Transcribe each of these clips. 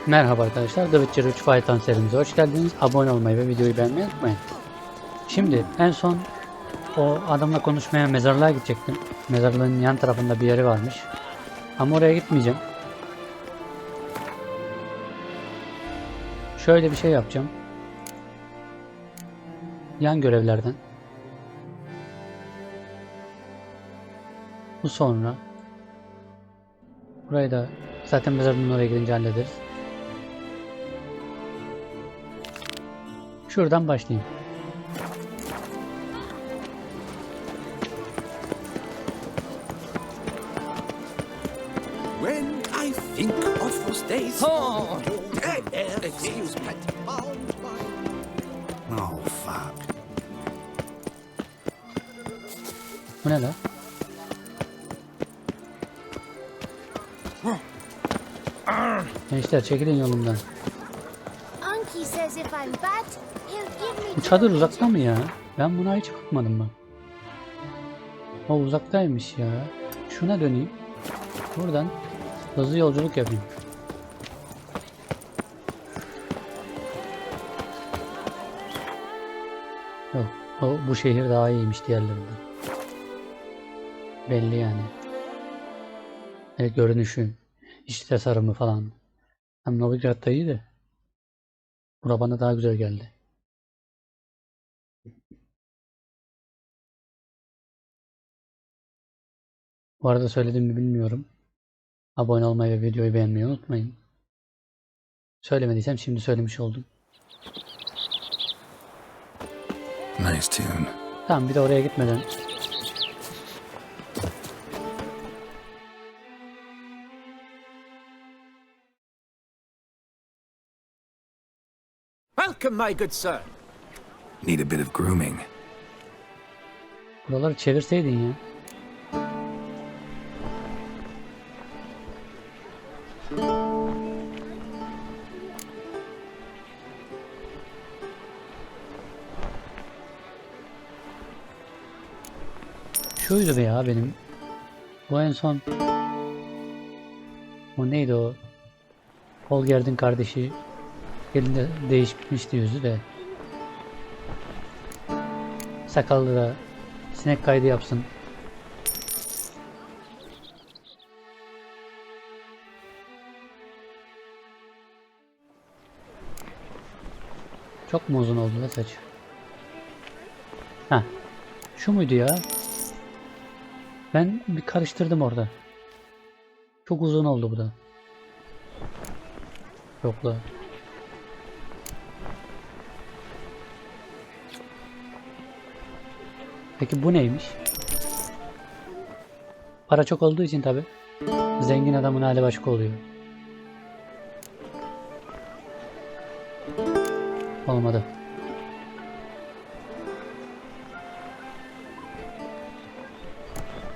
Merhaba arkadaşlar, The Witcher 3 Wild Hunt serimize hoş geldiniz. Abone olmayı ve videoyu beğenmeyi unutmayın. Şimdi en son o adamla konuşmaya mezarlığa gidecektim. Mezarlığın yan tarafında bir yeri varmış. Ama oraya gitmeyeceğim. Şöyle bir şey yapacağım. Yan görevlerden. Bu sonra. Burayı da zaten mezarlığın oraya gidince hallederiz. Şuradan başlayayım. When I think of those days. Excuse me. Oh fuck. Bu ne lan? Gençler çekilin yolumdan. Bu çadır uzakta mı ya? Ben buna hiç bakmadım bak. O uzaktaymış ya. Şuna döneyim. Buradan hızlı yolculuk yapayım. Yok, bu şehir daha iyiymiş diğerlerinden. Belli yani. Evet, görünüşü, iç tasarımı falan. Hem Novigrad'da iyi de. Bura bana daha güzel geldi. Bu arada söyledim mi bilmiyorum. Abone olmayı ve videoyu beğenmeyi unutmayın. Söylemediysem şimdi söylemiş oldum. Nice tune. Tamam, bir de oraya gitmeden. Welcome, my good sir. Need a bit of grooming. Buraları çevirseydin ya. Şuydu be ya benim. Bu en son. O neydi o? Holger'in kardeşi. Elinde değişmişti yüzü de. Sakallı da sinek kaydı yapsın. Çok mu uzun oldu la saç? Ha, şu muydu ya? Ben bir karıştırdım orada. Çok uzun oldu bu da. Yok la. Peki bu neymiş? Para çok olduğu için tabi. Zengin adamın hali başka oluyor. Olmadı.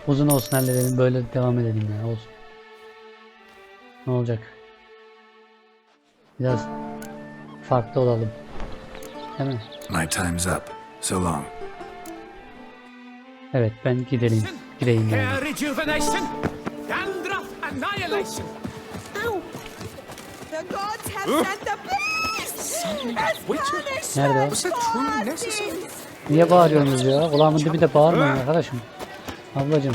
Uzun olsun, halledelim, böyle devam edelim ya, olsun. Ne olacak? Biraz farklı olalım. Değil mi? My time's up. So long. Evet, ben gideyim yani. Rejuvenation, dandruff annihilation. The gods have sent the beast! As punishment Nerede o? Was that truly necessary? Niye bağırıyorsunuz ya? Kulağımın dibinde bağırmayın arkadaşım. Ablacım.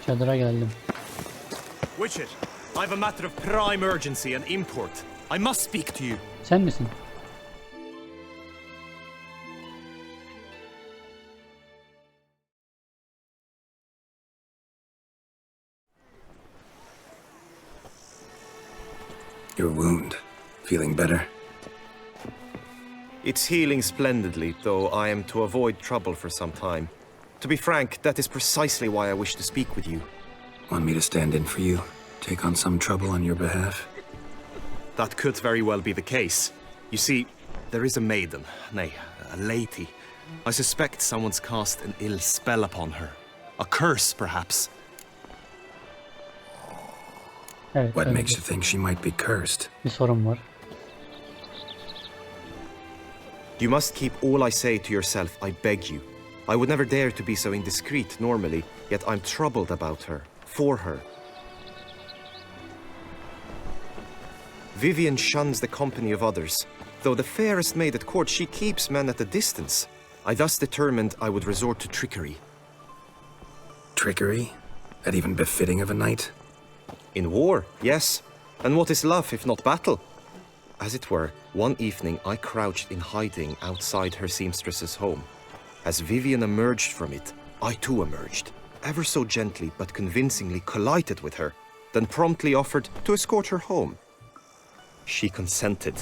Çadıra geldim. Witcher, I have a matter of prime urgency and import. I must speak to you. Sen misin? Your wound. Feeling better? It's healing splendidly, though I am to avoid trouble for some time. To be frank, that is precisely why I wish to speak with you. Want me to stand in for you? Take on some trouble on your behalf? That could very well be the case. You see, there is a maiden, nay, a lady. I suspect someone's cast an ill spell upon her. A curse, perhaps. Evet, What öyle makes you think she might be cursed? bir sorun var. You must keep all I say to yourself, I beg you. I would never dare to be so indiscreet normally, yet I'm troubled about her, for her. Vivian shuns the company of others. Though the fairest maid at court, she keeps men at a distance. I thus determined I would resort to trickery. Trickery? That even befitting of a knight? In war, yes. And what is love if not battle? As it were, one evening I crouched in hiding outside her seamstress's home. As Vivian emerged from it, I too emerged, ever so gently but convincingly collided with her, then promptly offered to escort her home. She consented.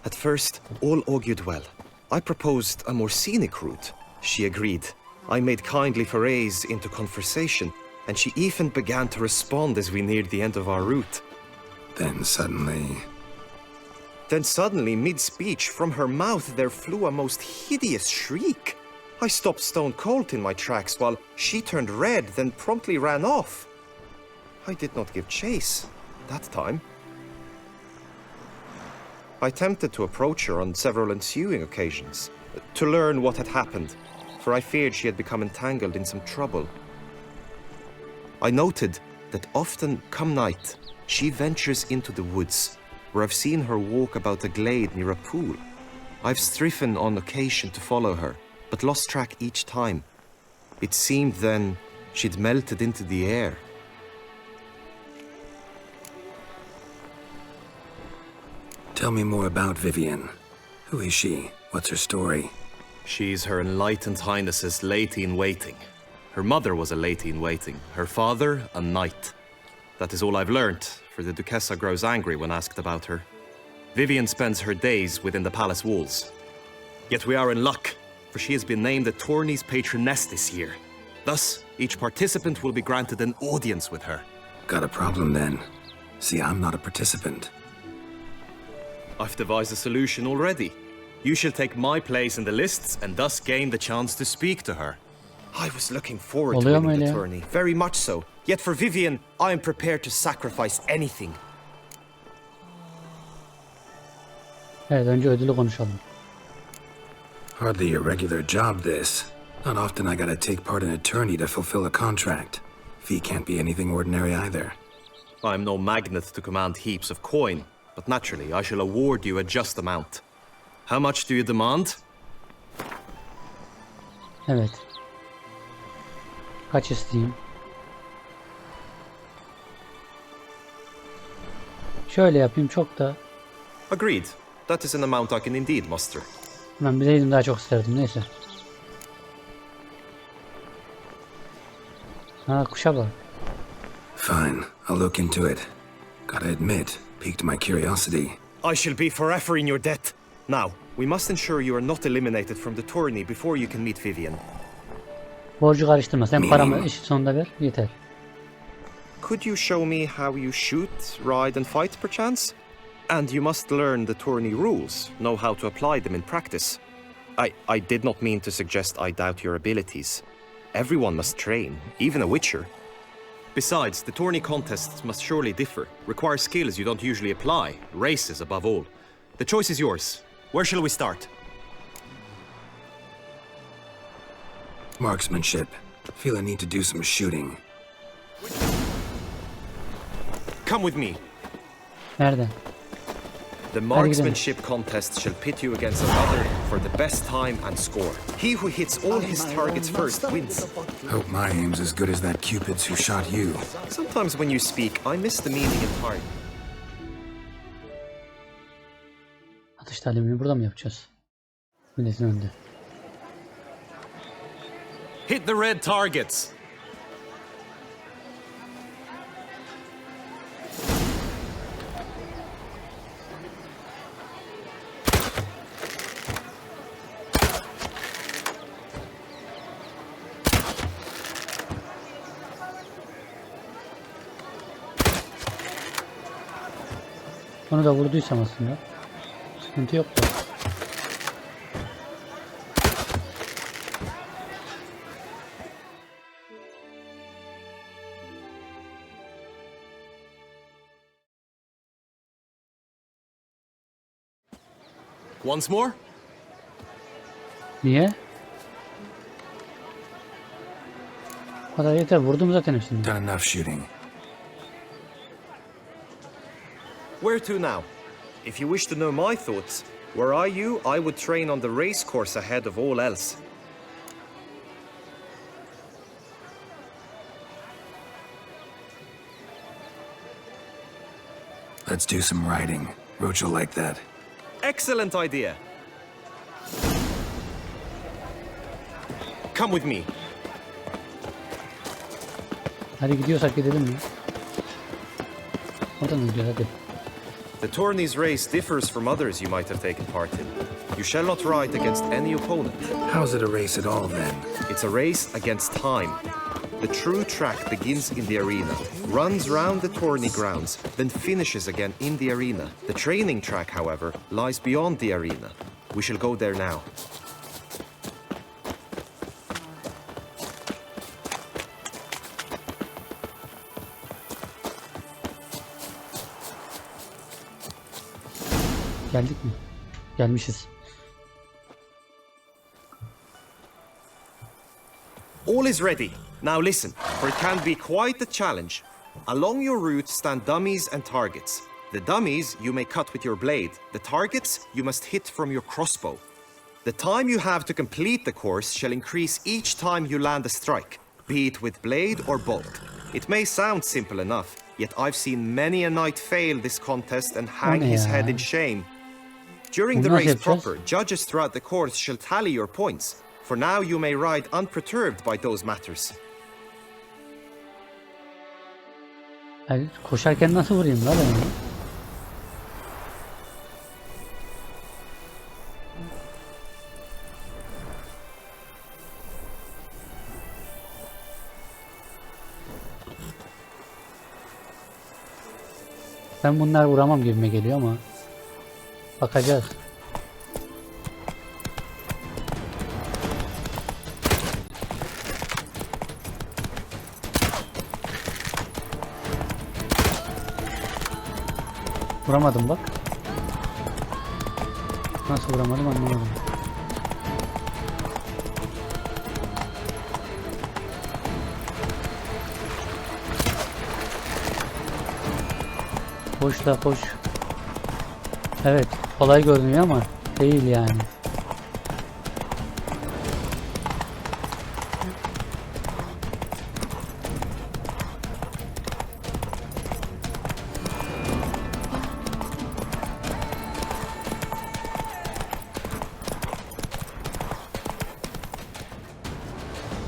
At first, all augured well. I proposed a more scenic route. She agreed. I made kindly forays into conversation, and she even began to respond as we neared the end of our route. Then suddenly, mid-speech, from her mouth there flew a most hideous shriek. I stopped stone cold in my tracks while she turned red, then promptly ran off. I did not give chase that time. I attempted to approach her on several ensuing occasions, to learn what had happened, for I feared she had become entangled in some trouble. I noted that often, come night, she ventures into the woods, where I've seen her walk about a glade near a pool. I've striven on occasion to follow her, but lost track each time. It seemed then she'd melted into the air. tell me more about Vivian. Who is she? What's her story? She's Her Enlightened Highness's lady-in-waiting. Her mother was a lady-in-waiting, her father a knight. That is all I've learnt, for the Duchessa grows angry when asked about her. Vivian spends her days within the palace walls. Yet we are in luck, for she has been named the tourney's patroness this year. Thus, each participant will be granted an audience with her. Got a problem then. See, I'm not a participant. I've devised a solution already. You shall take my place in the lists and thus gain the chance to speak to her. I was looking forward to winning the tourney, very much so. Yet for Vivian, I am prepared to sacrifice anything. Evet, önce ödülü konuşalım. Hardly a regular job, this. Not often I gotta take part in a tourney to fulfill a contract. Fee can't be anything ordinary either. I'm no magnet to command heaps of coin, but naturally I shall award you a just amount. How much do you demand? Evet. Kaç isteyeyim? Şöyle yapayım, çok da... Agreed. That is an amount I can indeed muster. Ben bileydim daha çok isterdim, neyse. Ha, kuşa bak. Fine, I'll look into it. Gotta admit, piqued my curiosity. I shall be forever in your debt. Now, we must ensure you are not eliminated from the tourney before you can meet Vivian. Borcu karıştırma. Sen paramı işin sonunda ver, yeter. Could you show me how you shoot, ride and fight perchance? And you must learn the tourney rules, know how to apply them in practice. I did not mean to suggest I doubt your abilities. Everyone must train, even a witcher. Besides, the tourney contests must surely differ, require skills you don't usually apply, races above all. The choice is yours. Where shall we start? Marksmanship. Feel I need to do some shooting. Come with me. Nereden? The marksmanship contest shall pit you against another for the best time and score. He who hits all his targets first wins. Hope my aim's as good as that Cupid's who shot you. Sometimes when you speak, I miss the meaning entirely. Atış talimini burada mı yapacağız? Milletin önünde. Hit the red targets. Onu da vurduysam aslında sıkıntı yok da. Once more? Niye? O kadar yeter. Vurdum zaten hepsini. Done enough shooting. Where to now? If you wish to know my thoughts, were I you, I would train on the race course ahead of all else. Let's do some riding. Roach will like that. Excellent idea. Come with me. Hadi gidiyorsak gidelim mi? Oradan gidiyor hadi. The tourney's race differs from others you might have taken part in. You shall not ride against any opponent. How's it a race at all, then? It's a race against time. The true track begins in the arena, runs round the tourney grounds, then finishes again in the arena. The training track, however, lies beyond the arena. We shall go there now. Geldik mi? Gelmişiz. All is ready. Now listen, for it can be quite a challenge. Along your route stand dummies and targets. The dummies you may cut with your blade. The targets you must hit from your crossbow. The time you have to complete the course shall increase each time you land a strike, be it with blade or bolt. It may sound simple enough, yet I've seen many a knight fail this contest and hang his head in shame. During the Bunu nasıl race yapacağız? proper, judges throughout the course shall tally your points. For now you may ride unperturbed by those matters. Yani koşarken nasıl vurayım lan ben onu? Ben bunlar vuramam gibime geliyor ama bakacağız. Vuramadım bak. Nasıl vuramadım anlamadım. Koş la koş. Evet, kolay görünüyor ama değil yani.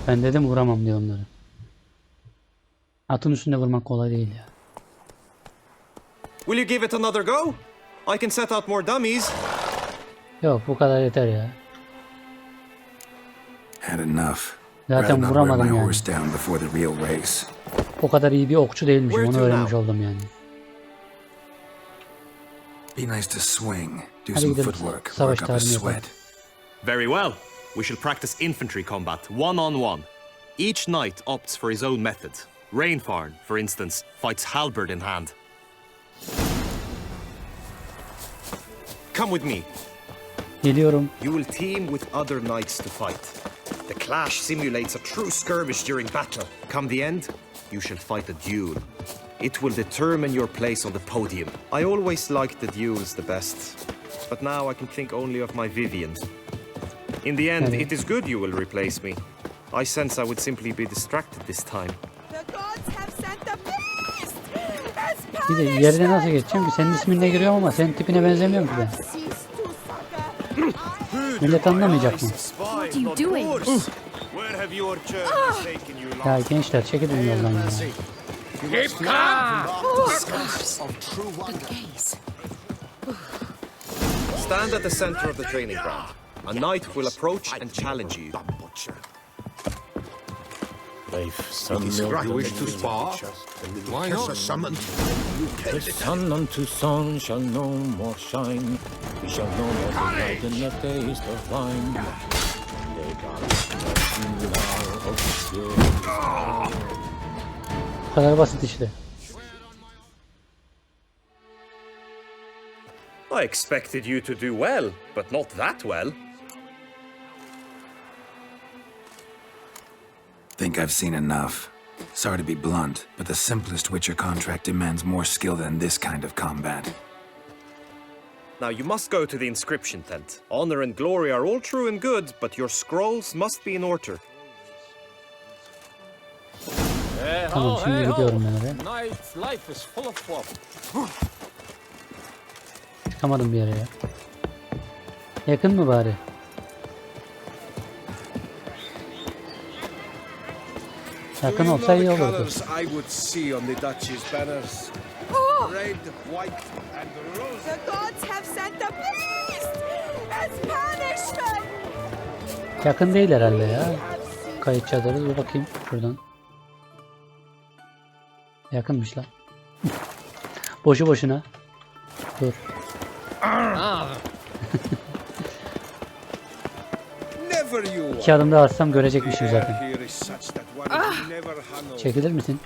Ben dedim vuramam diye onları. Atın üstünde vurmak kolay değil ya. Will you give it another go? I can set out more dummies. Yok bu kadar yeter ya. Had enough. Zaten Rather not wear vuramadım my yani. horse down before the real race. O kadar iyi bir okçu değilmişim, Where onu to öğrenmiş now? oldum yani. Be nice to swing. Do Hadi some gidelim, footwork. savaş Work up a tarihini yapalım. sweat. Very well. We shall practice infantry combat, one-on-one. Each knight opts for his own method. Rainfarn, for instance, fights halberd in hand. Come with me. Geliyorum. You will team with other knights to fight. The clash simulates a true skirmish during battle. Come the end, you shall fight a duel. It will determine your place on the podium. I always liked the duels the best, but now I can think only of my Vivian. In the end, it is good you will replace me. I sense I would simply be distracted this time. The gods have sent the beast! As Bir de yerine nasıl geçeceğim ki? Senin isminle giriyorum ama senin tipine benzemiyorum ki ben. cease to succor. Millet anlamayacak mı? What are you doing? Where have your journeys taken you, Ya gençler çekilin yoldan ya. Keep calm! The gaze. Stand at the center of the training ground. A knight will approach and challenge you. You wish to spar? Why not? The sun unto sun shall no more shine. We shall no more delight in the taste of wine. Bu kadar basit işte. I expected you to do well, but not that well. Think I've seen enough. Sorry to be blunt, but the simplest Witcher contract demands more skill than this kind of combat. Now you must go to the inscription tent. Honor and glory are all true and good, but your scrolls must be in order. Tamam, şimdi gidiyorum ben oraya. Life is full of trouble. Çıkamadım bir yere ya. Yakın mı bari? Yakın olsa iyi olurdu. I would see on the Duchy's banners. Red, white, and rose. The gods have sent a beast as punishment. Yakın değil herhalde ya. Kayıt çadırı, dur bakayım şuradan. Yakınmış lan. Boşu boşuna. Dur. Never you 2 adım daha atsam görecekmişim zaten. here is such that one can never handle. Çekilir misin?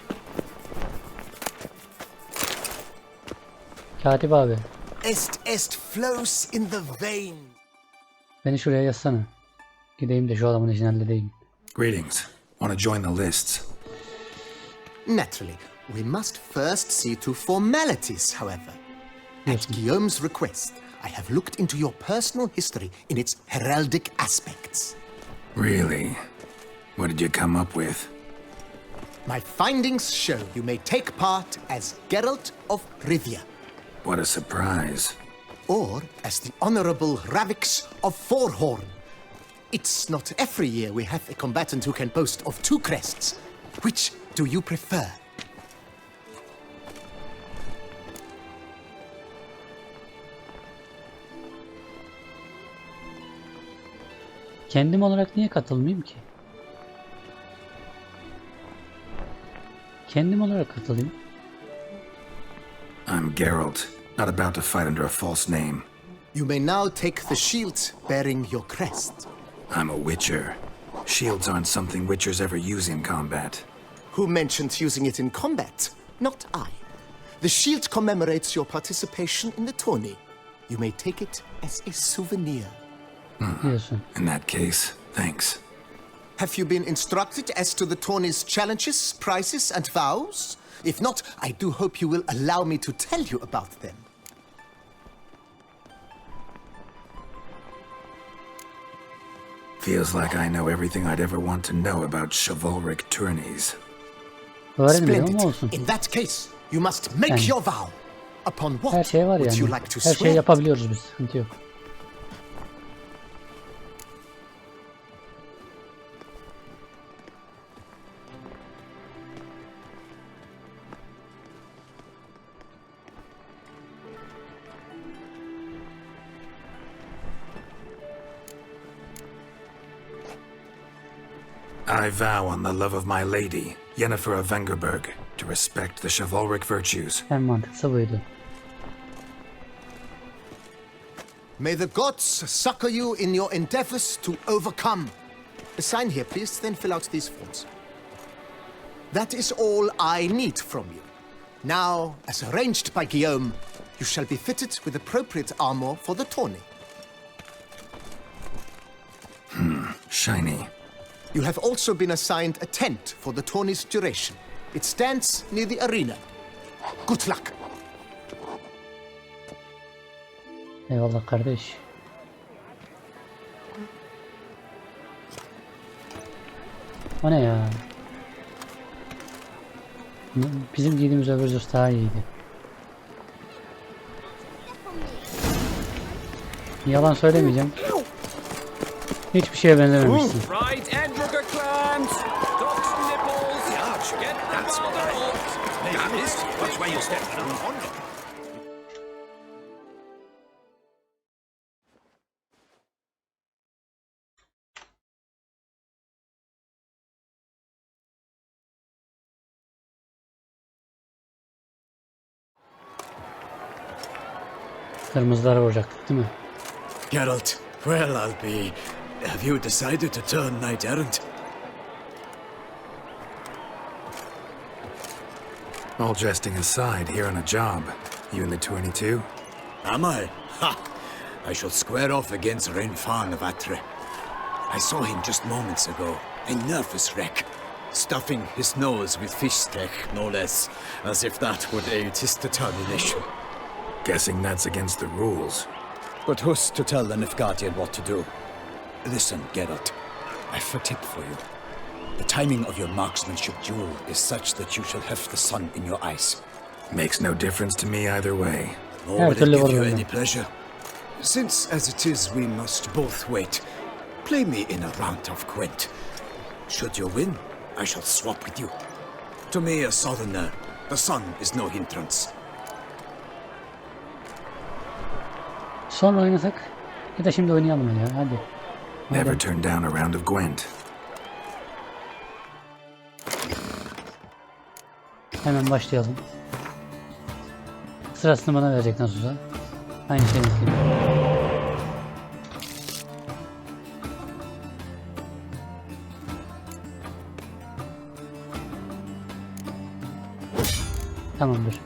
Katip abi. Est flows in the vein. Beni şuraya yazsana. Gideyim de şu adamın işini halledeyim. Greetings. Want to join the lists? Naturally, we must first see to formalities, however. At Guillaume's request, I have looked into your personal history in its heraldic aspects. Really? What did you come up with? My findings show you may take part as Geralt of Rivia, What a surprise. or as the Honorable Ravix of Forhorn. It's not every year we have a combatant who can boast of 2 crests. Which do you prefer? Kendim olarak niye katılmayayım ki? Kendim olarak katılayım. I'm Geralt, not about to fight under a false name. You may now take the shield bearing your crest. I'm a Witcher. Shields aren't something Witchers ever use in combat. Who mentioned using it in combat? Not I. The shield commemorates your participation in the tourney. You may take it as a souvenir. Diyorsun. In that case, thanks. Have you been instructed as to the tourney's challenges, prizes, and vows? If not, I do hope you will allow me to tell you about them. Feels like I know everything I'd ever want to know about chivalric tourneys. Öğrenmiyorum ama Splendid. olsun. In that case, you must make Yani- your vow. Upon Her what şey var would you yani. like to Her şeyi swear? yapabiliyoruz biz. Sıkıntı yok. I vow on the love of my lady, Yennefer of Vengerberg, to respect the chivalric virtues. En mantıklısı buydu. May the gods succor you in your endeavors to overcome. Sign here, please, then fill out these forms. That is all I need from you. Now, as arranged by Guillaume, you shall be fitted with appropriate armor for the tourney. Shiny. You have also been assigned a tent for the tourney's duration. It stands near the arena. Good luck. Eyvallah kardeş. O ne ya? Bizim giydiğimiz öbür zırh daha iyiydi. Yalan söylemeyeceğim. Hiçbir şeye benzememişsin. Right, Edrica clans, ducks nipples, get that's what I want. That is, which way you step on? Kırmızılara vuracaktık değil mi? Geralt, well, I'll be. Have you decided to turn knight errant? All jesting aside, here on a job. You in the tourney too? Am I? Ha! I shall square off against Renfan of Atre. I saw him just moments ago. A nervous wreck. stuffing his nose with fish steak, no less, as if that would aid his determination. Guessing that's against the rules. But who's to tell the Nilfgaardian what to do? Listen, Geralt, I've a tip for you. The timing of your marksmanship duel is such that you shall have the sun in your eyes. Makes no difference to me either way. Nor will it give you any pleasure. Since, as it is, we must both wait, play me in a round of Gwent. Should you win, I shall swap with you. To me, a southerner, the sun is no hindrance. Sonra oynasak ya da şimdi oynayalım ya, hadi. Never turn down a round of Gwent. Hemen başlayalım. Sırasını bana verecek nasıl olsa. Aynı şeyi yapayım. Tamamdır.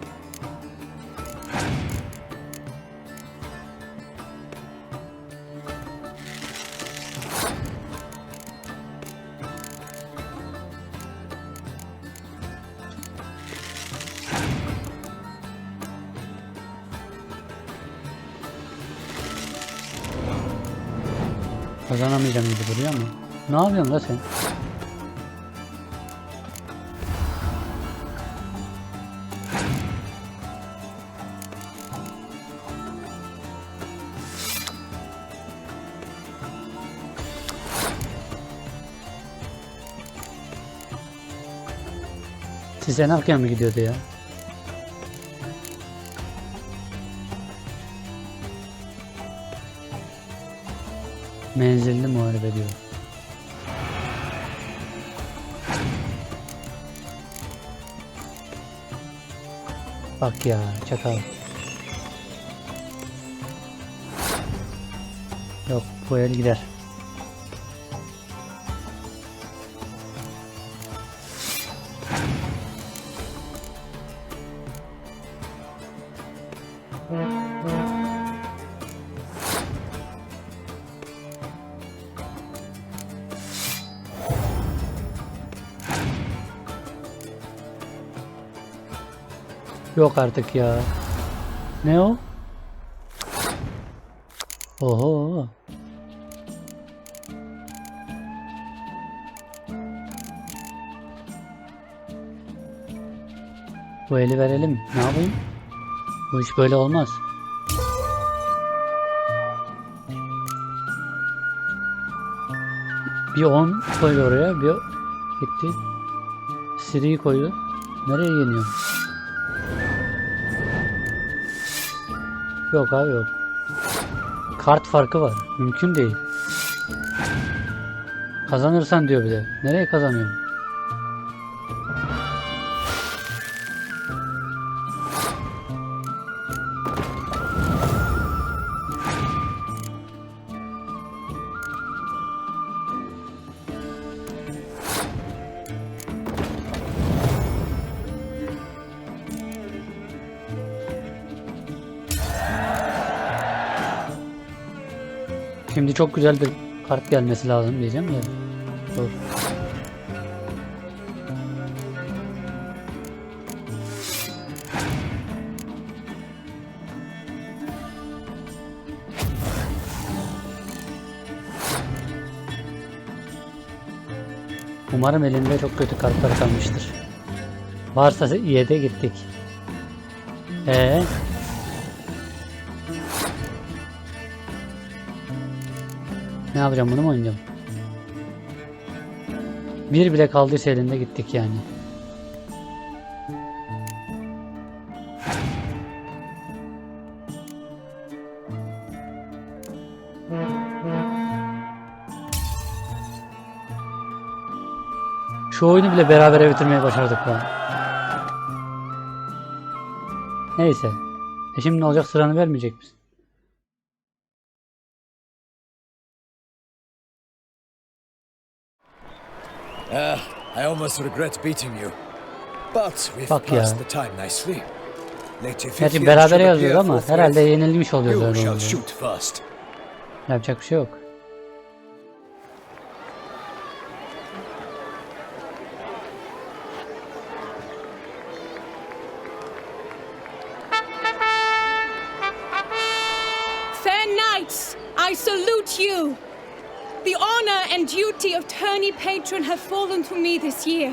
Kazanamayacağım gibi duruyor ama. Ne yapıyorsun la sen? Siz en arkaya mı gidiyordu ya? Menzilli muharebe diyor. Bak ya, çakal. Yok, bu el gider. Yok artık ya. Ne o? Oho. Bu eli verelim. Ne yapayım? Bu iş böyle olmaz. Bir 10 koydu oraya. Bir gitti. Siri'yi koydu. Nereye yeniyor? Yok abi yok. Kart farkı var. Mümkün değil. Kazanırsan diyor bir de. Nereye kazanıyorum? Şimdi çok güzel bir kart gelmesi lazım diyeceğim de. Dur. Umarım elinde çok kötü kartlar kalmıştır. Varsa iyi de gittik. Ne yapacağım, bunu mu oynayacağım? Bir bile kaldıysa elinde gittik yani. Şu oyunu bile beraber bitirmeye başardık lan. Neyse. Şimdi ne olacak, sıranı vermeyecek misin? I almost regret beating you. But we've passed the time nicely. Gerçi beraber yazıyor ama herhalde yenilmiş oluyoruz öyle olunca. Yapacak bir şey yok. salute you. The honor and duty of tourney patron have fallen to me this year.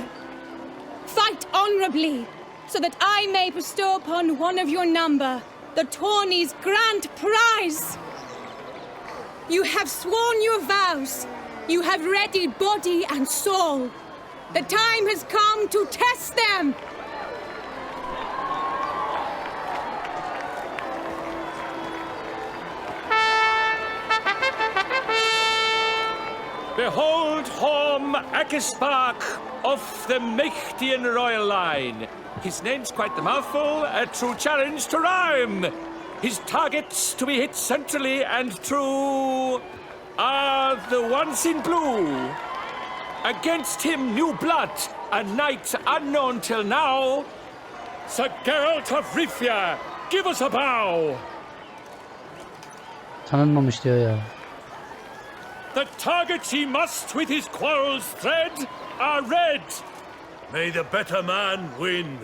Fight honorably, so that I may bestow upon one of your number the tourney's grand prize. You have sworn your vows. You have readied body and soul. The time has come to test them. Behold Horm Akespark of the Mächtigen royal line. His name's quite the mouthful, a true challenge to rhyme. His targets to be hit centrally and true are the ones in blue. Against him new blood, a knight unknown till now. Sir Geralt of Rivia, give us a bow. Tanınmamış diyor ya. The targets he must with his quarrels thread are red. May the better man win.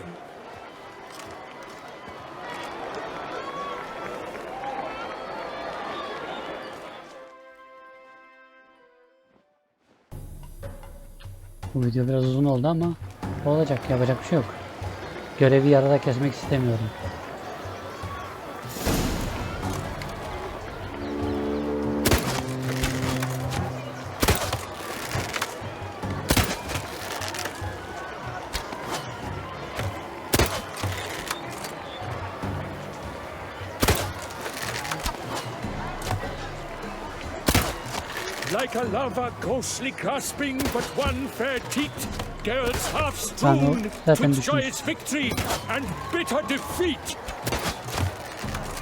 Bu video biraz uzun oldu ama olacak, yapacak bir şey yok. Görevi yarıda kesmek istemiyorum. Like a lover ghostly grasping but one fair teat, Geralt's half strewn twixt joyous victory and bitter defeat.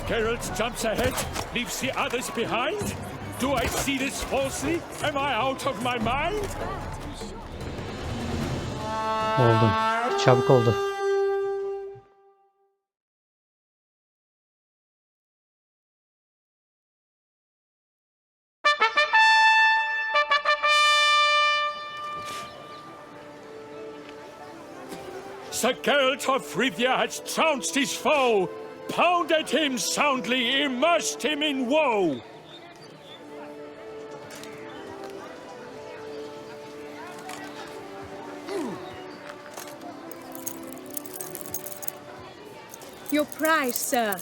Geralt jumps ahead, leaves the others behind. Do I see this falsely? Am I out of my mind? Oldu. Çabuk oldu. Sir Geralt of Rivia has trounced his foe, pounded him soundly, immersed him in woe. Your prize, sir.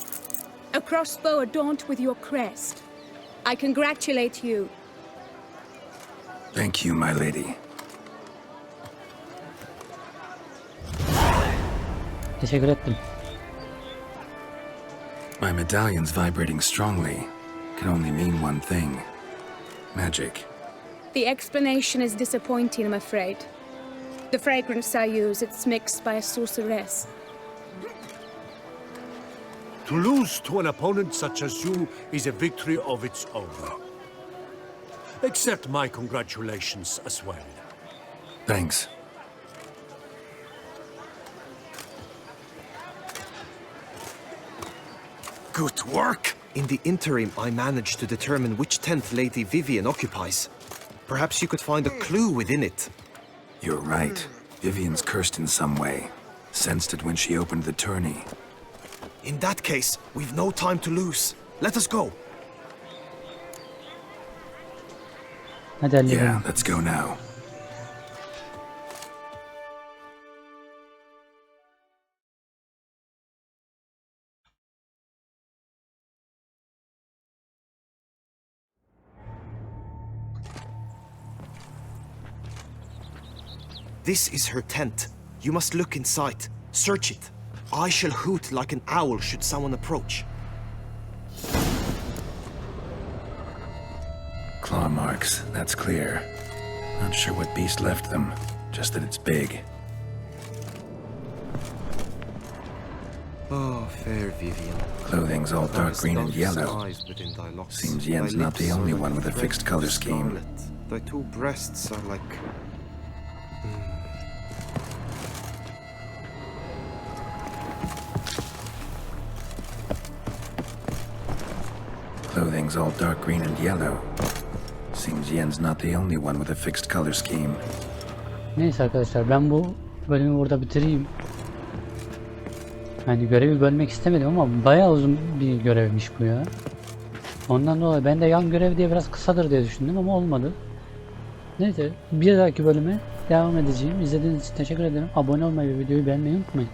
A crossbow adorned with your crest. I congratulate you. Thank you, my lady. Teşekkür ettim. My medallion's vibrating strongly. Can only mean one thing. Magic. The explanation is disappointing, I'm afraid. The fragrance I use, it's mixed by a sorceress. To lose to an opponent such as you is a victory of its own. Accept my congratulations as well. Thanks. Good work! In the interim, I managed to determine which tent Lady Vivian occupies. Perhaps you could find a clue within it. You're right. Vivian's cursed in some way. Sensed it when she opened the tourney. In that case, we've no time to lose. Let us go. Hadi halledelim. Yeah, let's go now. This is her tent. You must look inside. Search it. I shall hoot like an owl should someone approach. Claw marks, that's clear. Not sure what beast left them, just that it's big. Oh, fair Vivian. Clothing's all dark green and yellow. Seems Yen's not the only one with a fixed color scheme. Thy two breasts are like... Clothing's all dark green and yellow. Seems Yen's not the only one with a fixed color scheme. Neyse arkadaşlar, ben bu bölümü burada bitireyim. Yani görevi bölmek istemedim ama bayağı uzun bir görevmiş bu ya. Ondan dolayı ben de yan görev diye biraz kısadır diye düşündüm ama olmadı. Neyse bir dahaki bölüme devam edeceğim. İzlediğiniz için teşekkür ederim. Abone olmayı ve videoyu beğenmeyi unutmayın.